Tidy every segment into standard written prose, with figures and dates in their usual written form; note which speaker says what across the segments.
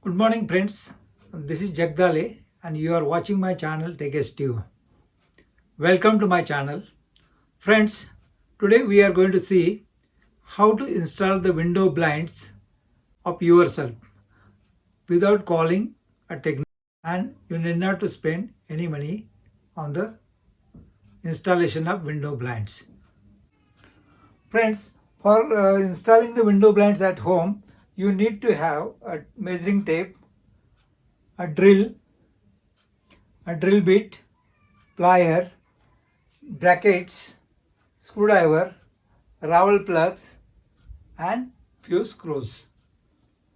Speaker 1: Good morning friends, this is Jagdale and you are watching my channel Take a Stew. Welcome to my channel. Friends, today we are going to see how to install the window blinds of yourself without calling a technician, and you need not to spend any money on the installation of window blinds. Friends, for installing the window blinds at home, you need to have a measuring tape, a drill bit, plier, brackets, screwdriver, rowel plugs and few screws.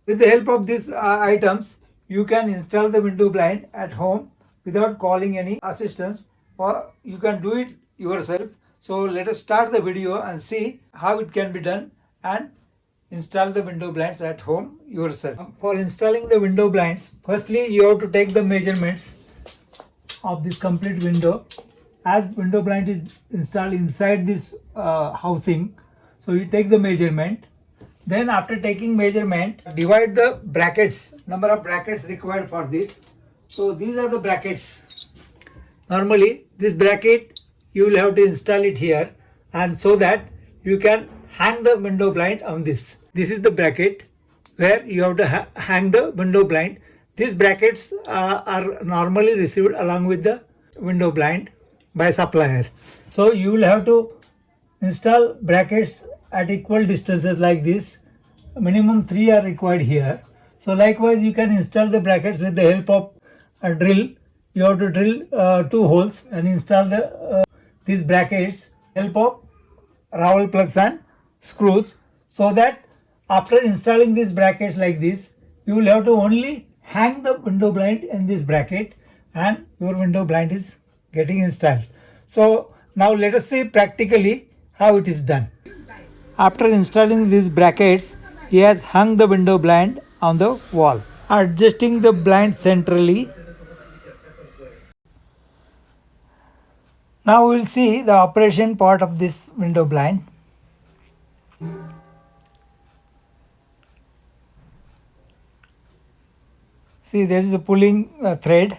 Speaker 1: With the help of these items, you can install the window blind at home without calling any assistance, or you can do it yourself. So let us start the video and see how it can be done and install the window blinds at home yourself. For installing the window blinds, firstly you have to take the measurements of this complete window. As window blind is installed inside this housing, so you take the measurement. Then after taking measurement, divide the brackets, number of brackets required for this. So these are the brackets. Normally this bracket you will have to install it here, and so that you can hang the window blind on this. This is the bracket where you have to hang the window blind. These brackets are normally received along with the window blind by supplier. So you will have to install brackets at equal distances like this. Minimum 3 are required here. So likewise you can install the brackets with the help of a drill. You have to drill 2 holes and install these brackets help of rowel plugs and screws, so that after installing these brackets like this, you will have to only hang the window blind in this bracket and your window blind is getting installed. So now let us see practically how it is done. After installing these brackets, he has hung the window blind on the wall, adjusting the blind centrally. Now we will see the operation part of this window blind. See, there is a pulling thread.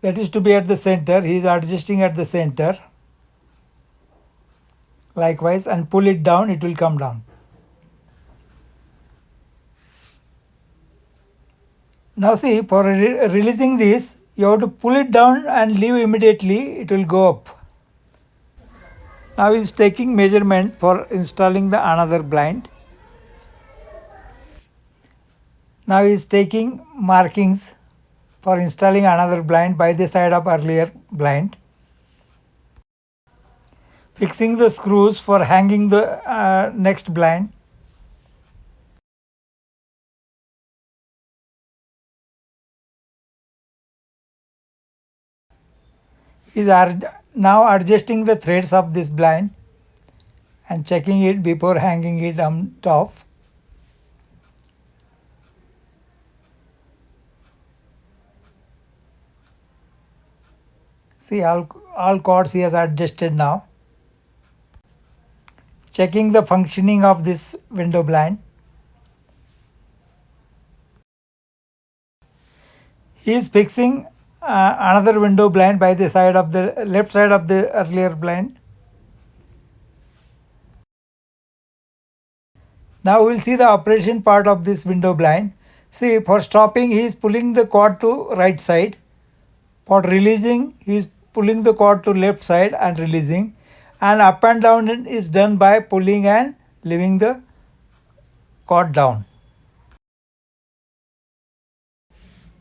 Speaker 1: That is to be at the center. He is adjusting at the center. Likewise, and pull it down, it will come down. Now see, for releasing this, you have to pull it down and leave immediately, it will go up. Now he is taking measurement for installing the another blind. Now he is taking markings for installing another blind by the side of earlier blind. Fixing the screws for hanging the next blind. Is now adjusting the threads of this blind and checking it before hanging it on top. See, all cords he has adjusted now. Checking the functioning of this window blind. He is fixing another window blind by the side of the left side of the earlier blind. Now we will see the operation part of this window blind. See, for stopping he is pulling the cord to right side. For releasing he is pulling the cord to left side and releasing, and up and down is done by pulling and leaving the cord down.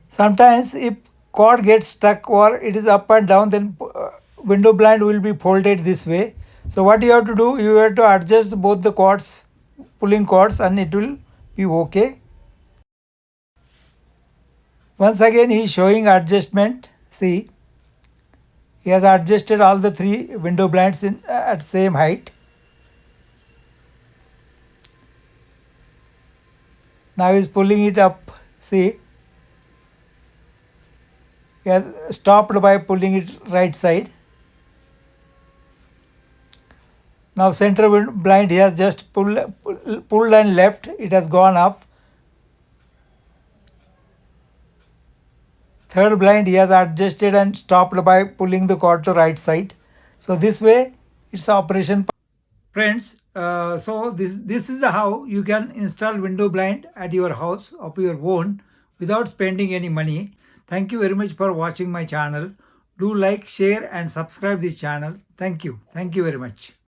Speaker 1: Sometimes if cord gets stuck or it is up and down, then window blind will be folded this way. So what you have to do, you have to adjust both the cords, pulling cords, and it will be okay. Once again he is showing adjustment. See, he has adjusted all the 3 window blinds at same height. Now he is pulling it up. See, he has stopped by pulling it right side. Now center blind he has just pulled and left. It has gone up. Third blind he has adjusted and stopped by pulling the cord to right side. So this way it's operation. Friends, so this is the how you can install window blind at your house of your own without spending any money. Thank you very much for watching my channel. Do like, share and subscribe this channel. Thank you. Thank you very much.